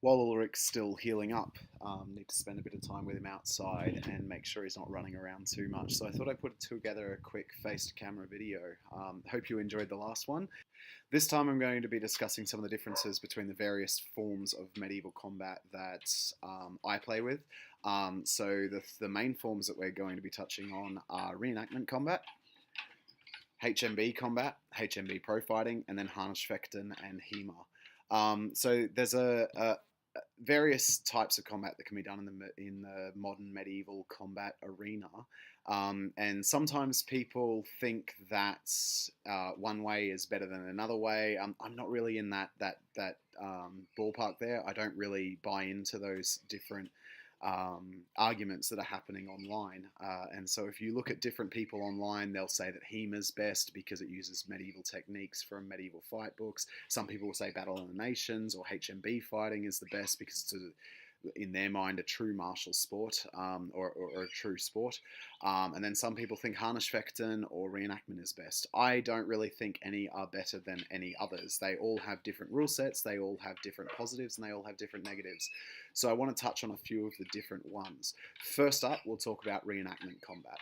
While Ulrich's still healing up, need to spend a bit of time with him outside and make sure he's not running around too much. So I thought I'd put together a quick face-to-camera video. Hope you enjoyed the last one. This time I'm going to be discussing some of the differences between the various forms of medieval combat that I play with. So the main forms that we're going to be touching on are reenactment combat, HMB combat, HMB pro fighting, and then Harnischfecten and Hema. So there's a various types of combat that can be done in the modern medieval combat arena, and sometimes people think that one way is better than another way. I'm not really in that ballpark there. I don't really buy into those different arguments that are happening online. And so if you look at different people online, they'll say that HEMA's best because it uses medieval techniques from medieval fight books. Some people will say Battle of the Nations or HMB fighting is the best because it's in their mind a true martial sport, or a true sport. And then some people think Harnischfecten or reenactment is best. I don't really think any are better than any others. They all have different rule sets, they all have different positives, and they all have different negatives. So I want to touch on a few of the different ones. First up, we'll talk about reenactment combat.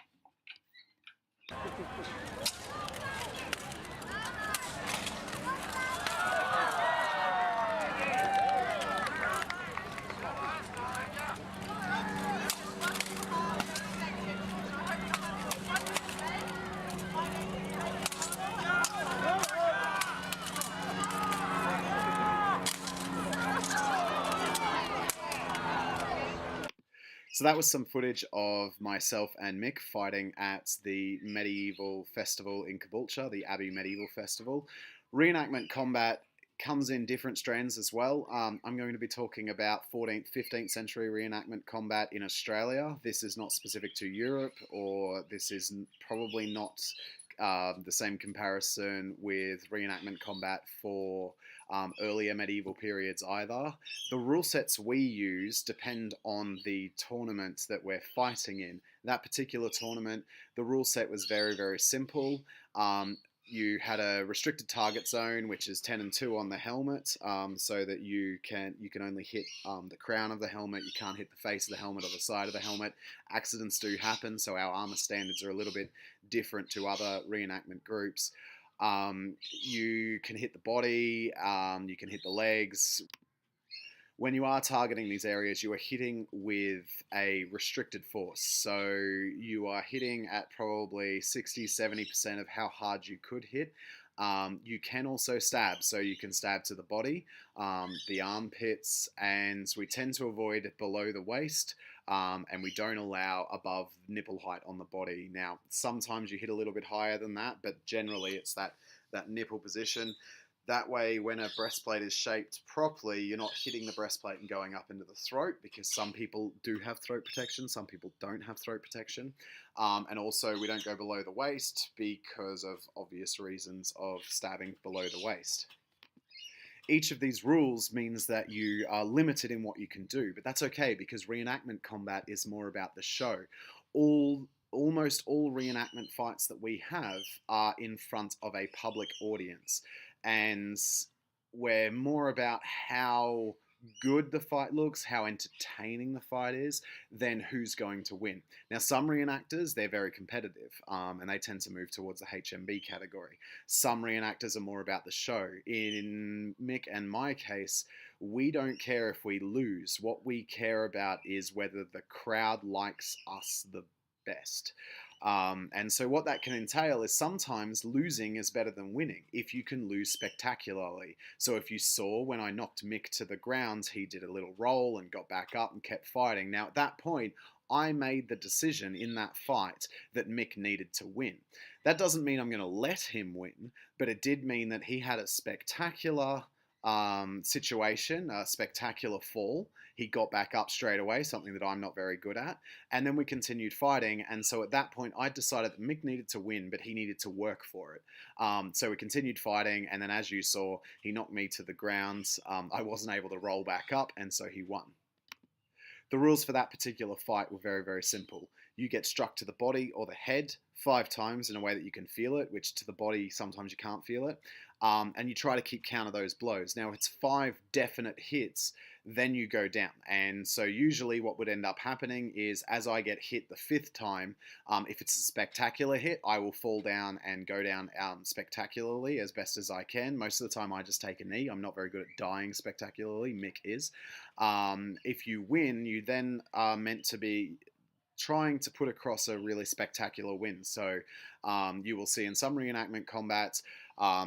So that was some footage of myself and Mick fighting at the medieval festival in Caboolture, the Abbey Medieval Festival. Reenactment combat comes in different strands as well. I'm going to be talking about 14th, 15th century reenactment combat in Australia. This is not specific to Europe, or this is probably not the same comparison with reenactment combat for earlier medieval periods either. The rule sets we use depend on the tournament that we're fighting in. That particular tournament, the rule set was very, very simple. You had a restricted target zone, which is 10 and 2 on the helmet, so that you can only hit the crown of the helmet. You can't hit the face of the helmet or the side of the helmet. Accidents do happen, so our armor standards are a little bit different to other reenactment groups. You can hit the body, you can hit the legs. When you are targeting these areas, you are hitting with a restricted force. So you are hitting at probably 60-70% of how hard you could hit. You can also stab, so you can stab to the body, the armpits, and we tend to avoid below the waist, and we don't allow above nipple height on the body. Now, sometimes you hit a little bit higher than that, but generally it's that nipple position. That way, when a breastplate is shaped properly, you're not hitting the breastplate and going up into the throat, because some people do have throat protection, some people don't have throat protection. And also, we don't go below the waist because of obvious reasons of stabbing below the waist. Each of these rules means that you are limited in what you can do, but that's okay because reenactment combat is more about the show. Almost all reenactment fights that we have are in front of a public audience, and we're more about how good the fight looks, how entertaining the fight is, than who's going to win. Now, some reenactors, they're very competitive, and they tend to move towards the HMB category. Some reenactors are more about the show. In Mick and my case, we don't care if we lose. What we care about is whether the crowd likes us the best. And so what that can entail is sometimes losing is better than winning if you can lose spectacularly. So if you saw when I knocked Mick to the ground, he did a little roll and got back up and kept fighting. Now at that point, I made the decision in that fight that Mick needed to win. That doesn't mean I'm going to let him win, but it did mean that he had a spectacular situation, a spectacular fall. He got back up straight away, something that I'm not very good at, and then we continued fighting. And so at that point I decided that Mick needed to win, but he needed to work for it. So we continued fighting, and then as you saw, he knocked me to the ground. I wasn't able to roll back up, and so he won. The rules for that particular fight were very, very simple. You get struck to the body or the head 5 times in a way that you can feel it, which to the body sometimes you can't feel it. and you try to keep count of those blows. Now, if it's 5 definite hits, then you go down. And so usually what would end up happening is, as I get hit the 5th time, if it's a spectacular hit, I will fall down and go down spectacularly as best as I can. Most of the time I just take a knee. I'm not very good at dying spectacularly. Mick is. If you win, you then are meant to be trying to put across a really spectacular win. So you will see in some reenactment combats,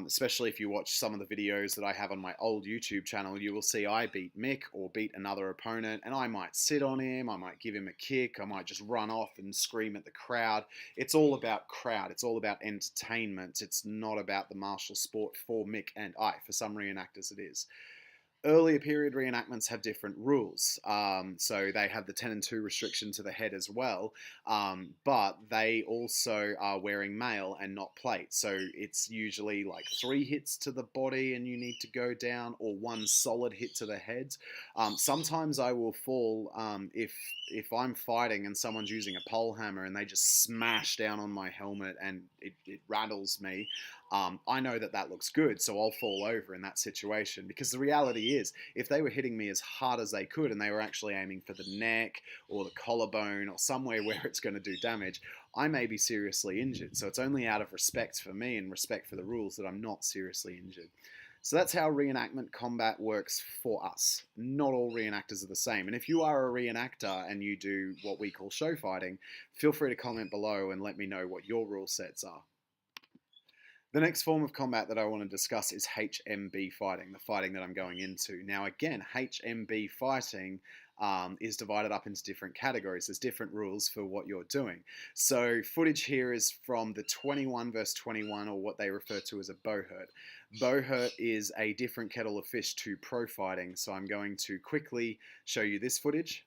especially if you watch some of the videos that I have on my old YouTube channel, you will see I beat Mick or beat another opponent, and I might sit on him, I might give him a kick, I might just run off and scream at the crowd. It's all about crowd, it's all about entertainment, it's not about the martial sport for Mick and I. For some reenactors it is. Earlier period reenactments have different rules. So they have the 10 and 2 restriction to the head as well, but they also are wearing mail and not plate. So it's usually like 3 hits to the body and you need to go down, or 1 solid hit to the head. Sometimes I will fall if I'm fighting and someone's using a pole hammer and they just smash down on my helmet and it rattles me. I know that that looks good, so I'll fall over in that situation, because the reality is, if they were hitting me as hard as they could and they were actually aiming for the neck or the collarbone or somewhere where it's going to do damage, I may be seriously injured. So it's only out of respect for me and respect for the rules that I'm not seriously injured. So that's how reenactment combat works for us. Not all reenactors are the same. And if you are a reenactor and you do what we call show fighting, feel free to comment below and let me know what your rule sets are. The next form of combat that I want to discuss is HMB fighting, the fighting that I'm going into. Now again, HMB fighting is divided up into different categories. There's different rules for what you're doing. So footage here is from the 21 vs 21, or what they refer to as a bohurt. Bohurt is a different kettle of fish to pro fighting, so I'm going to quickly show you this footage.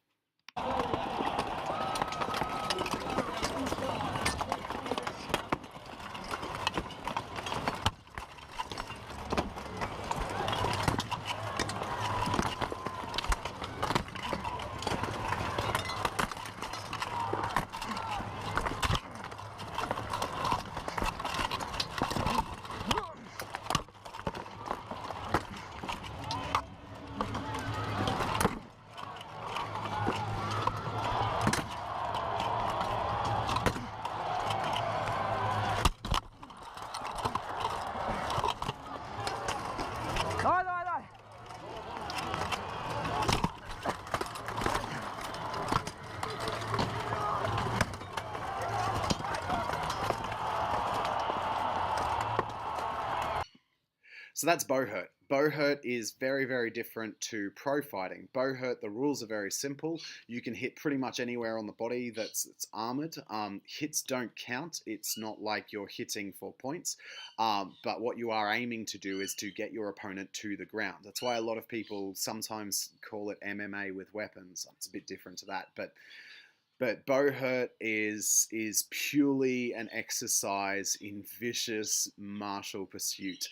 So that's bohurt. Bohurt is very, very different to pro fighting. Bohurt, the rules are very simple. You can hit pretty much anywhere on the body that's armored. Hits don't count. It's not like you're hitting for points. But what you are aiming to do is to get your opponent to the ground. That's why a lot of people sometimes call it MMA with weapons. It's a bit different to that, but bohurt is purely an exercise in vicious martial pursuit.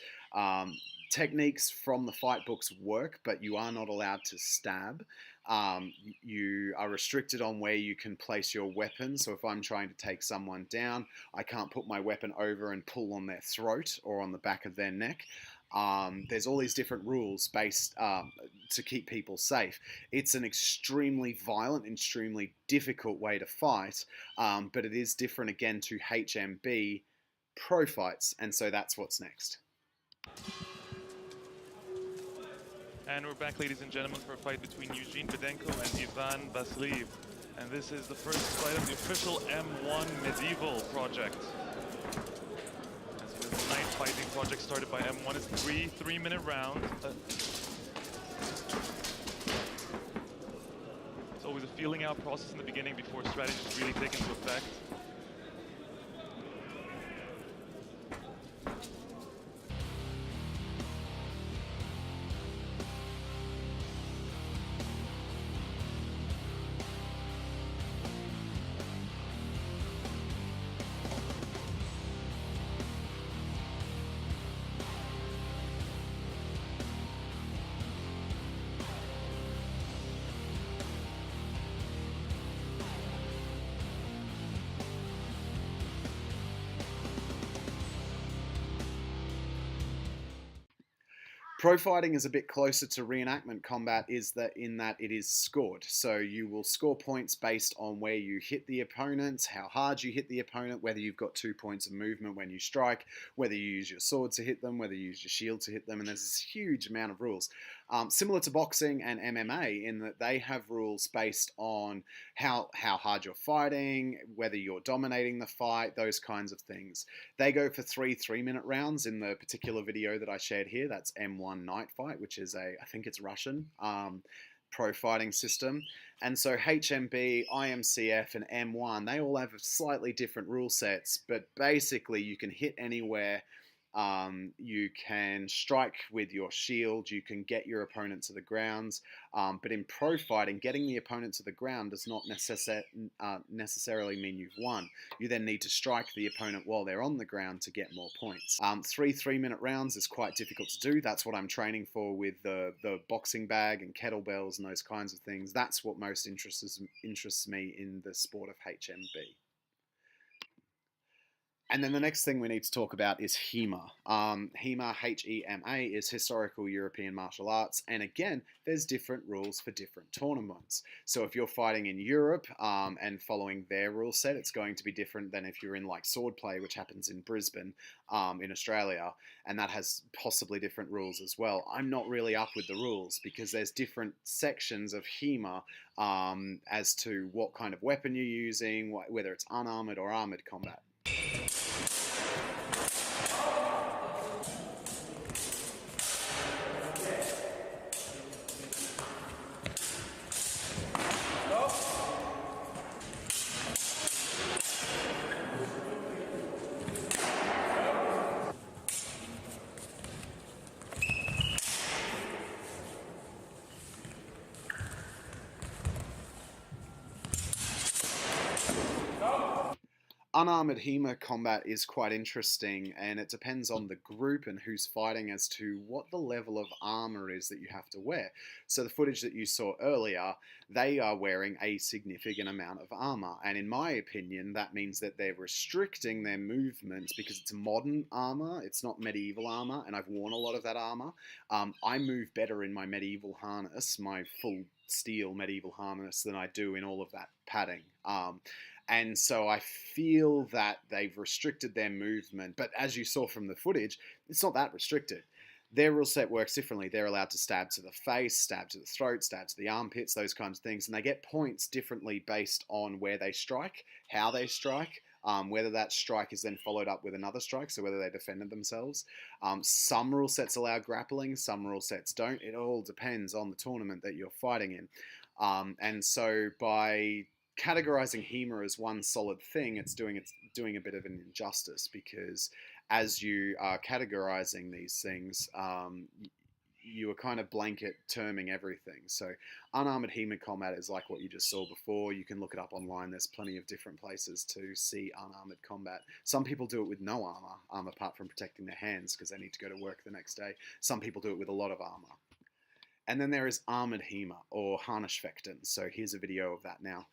Techniques from the fight books work, but you are not allowed to stab. You are restricted on where you can place your weapon. So if I'm trying to take someone down, I can't put my weapon over and pull on their throat or on the back of their neck. There's all these different rules based to keep people safe. It's an extremely violent, extremely difficult way to fight, but it is different again to HMB pro fights, and so that's what's next. And we're back, ladies and gentlemen, for a fight between Eugene Bedenko and Ivan Vasiliev. And this is the first fight of the official M1 Medieval project. As this night fighting project started by M1 is 3-minute rounds. It's always a feeling out process in the beginning before strategies really take into effect. Pro fighting is a bit closer to reenactment combat in that it is scored. So you will score points based on where you hit the opponent, how hard you hit the opponent, whether you've got 2 points of movement when you strike, whether you use your sword to hit them, whether you use your shield to hit them, and there's this huge amount of rules. Similar to boxing and MMA in that they have rules based on how hard you're fighting, whether you're dominating the fight, those kinds of things. They go for 3 3-minute rounds in the particular video that I shared here. That's M1 Night Fight, which is I think it's Russian pro fighting system. And so HMB, IMCF, and M1, they all have slightly different rule sets, but basically you can hit anywhere. You can strike with your shield, you can get your opponent to the ground, but in pro fighting, getting the opponent to the ground does not necessarily mean you've won. You then need to strike the opponent while they're on the ground to get more points. 3 3-minute rounds is quite difficult to do. That's what I'm training for with the boxing bag and kettlebells and those kinds of things. That's what most interests me in the sport of HMB. And then the next thing we need to talk about is HEMA. HEMA, H-E-M-A, is Historical European Martial Arts. And again, there's different rules for different tournaments. So if you're fighting in Europe and following their rule set, it's going to be different than if you're in like sword play, which happens in Brisbane in Australia. And that has possibly different rules as well. I'm not really up with the rules because there's different sections of HEMA as to what kind of weapon you're using, whether it's unarmored or armored combat. Unarmored Hema combat is quite interesting, and it depends on the group and who's fighting as to what the level of armor is that you have to wear. So the footage that you saw earlier, they are wearing a significant amount of armor, and in my opinion, that means that they're restricting their movements because it's modern armor, it's not medieval armor, and I've worn a lot of that armor. I move better in my medieval harness, my full steel medieval harness, than I do in all of that padding. And so I feel that they've restricted their movement. But as you saw from the footage, it's not that restricted. Their rule set works differently. They're allowed to stab to the face, stab to the throat, stab to the armpits, those kinds of things. And they get points differently based on where they strike, how they strike, whether that strike is then followed up with another strike, so whether they defended themselves. Some rule sets allow grappling, some rule sets don't. It all depends on the tournament that you're fighting in. And so by categorizing HEMA as one solid thing, it's doing a bit of an injustice, because as you are categorizing these things, you are kind of blanket terming everything. So unarmored HEMA combat is like what you just saw before. You can look it up online. There's plenty of different places to see unarmored combat. Some people do it with no armor, apart from protecting their hands because they need to go to work the next day. Some people do it with a lot of armor. And then there is armored HEMA, or Harnischfecten. So here's a video of that now.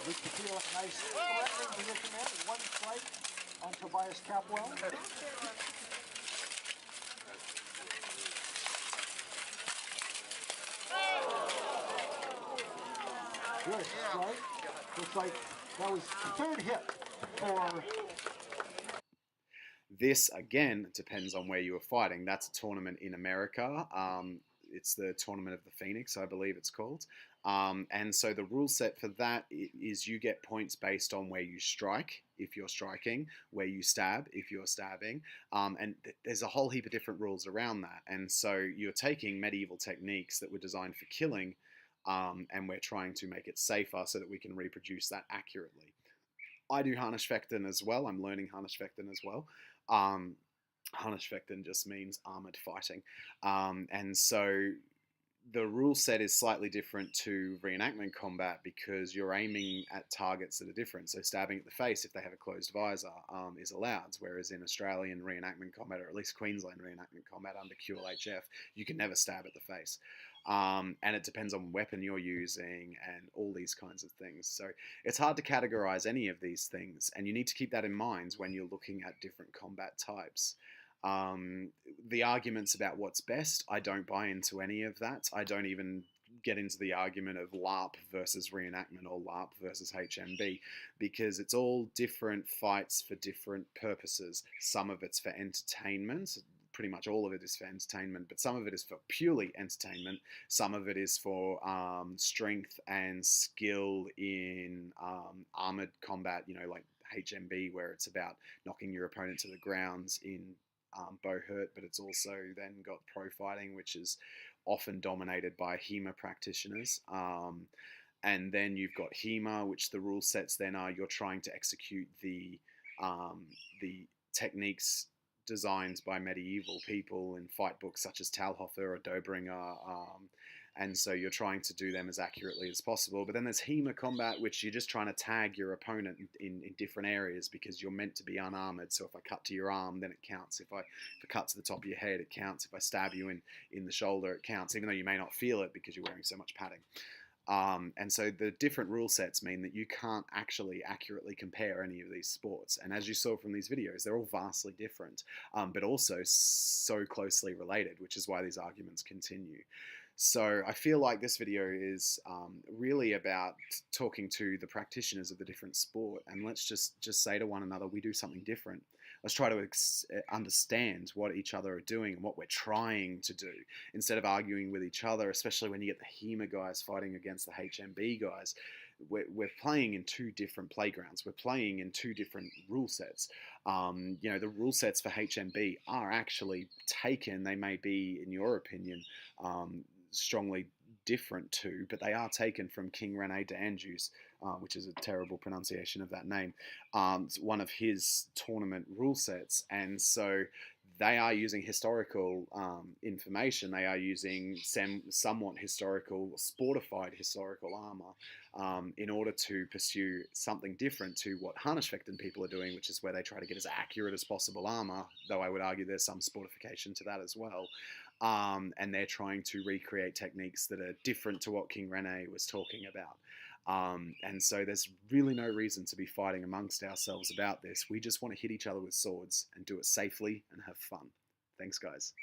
We can feel a nice threatening position there with one strike on Tobias Capwell. Good strike. Looks like that was the third hit for... This, again, depends on where you are fighting. That's a tournament in America. It's the Tournament of the Phoenix, I believe it's called. And so the rule set for that is you get points based on where you strike, if you're striking, where you stab, if you're stabbing. And there's a whole heap of different rules around that. And so you're taking medieval techniques that were designed for killing, and we're trying to make it safer so that we can reproduce that accurately. I do Harnischfecten as well. I'm learning Harnischfecten as well. Harnischfecten just means armored fighting. And so the rule set is slightly different to reenactment combat because you're aiming at targets that are different. So stabbing at the face, if they have a closed visor, is allowed, whereas in Australian reenactment combat, or at least Queensland reenactment combat under QLHF, you can never stab at the face. And it depends on weapon you're using and all these kinds of things. So it's hard to categorize any of these things, and you need to keep that in mind when you're looking at different combat types. The arguments about what's best, I don't buy into any of that. I don't even get into the argument of LARP versus reenactment or LARP versus HMB, because it's all different fights for different purposes. Some of it's for entertainment. Pretty much all of it is for entertainment, but some of it is for purely entertainment. Some of it is for strength and skill in armored combat, like HMB, where it's about knocking your opponent to the ground in bohurt, but it's also then got pro fighting, which is often dominated by HEMA practitioners. And then you've got HEMA, which the rule sets then are you're trying to execute the techniques designed by medieval people in fight books such as Talhofer or Dobringer, and so you're trying to do them as accurately as possible. But then there's HEMA combat, which you're just trying to tag your opponent in different areas because you're meant to be unarmored. So if I cut to your arm, then it counts. If I cut to the top of your head, it counts. If I stab you in the shoulder, it counts, even though you may not feel it because you're wearing so much padding. And so the different rule sets mean that you can't actually accurately compare any of these sports. And as you saw from these videos, they're all vastly different, but also so closely related, which is why these arguments continue. So I feel like this video is really about talking to the practitioners of the different sport, and let's just say to one another, we do something different. Let's try to understand what each other are doing and what we're trying to do, instead of arguing with each other, especially when you get the HEMA guys fighting against the HMB guys. We're playing in two different playgrounds. We're playing in two different rule sets. The rule sets for HMB are actually taken. They may be, in your opinion, strongly different to, but they are taken from King Rene d'Anjou's, which is a terrible pronunciation of that name, one of his tournament rule sets. And so they are using historical information. They are using somewhat historical, sportified historical armor in order to pursue something different to what Harnischfecten people are doing, which is where they try to get as accurate as possible armor, though I would argue there's some sportification to that as well. And they're trying to recreate techniques that are different to what King Rene was talking about. And so there's really no reason to be fighting amongst ourselves about this. We just want to hit each other with swords and do it safely and have fun. Thanks, guys.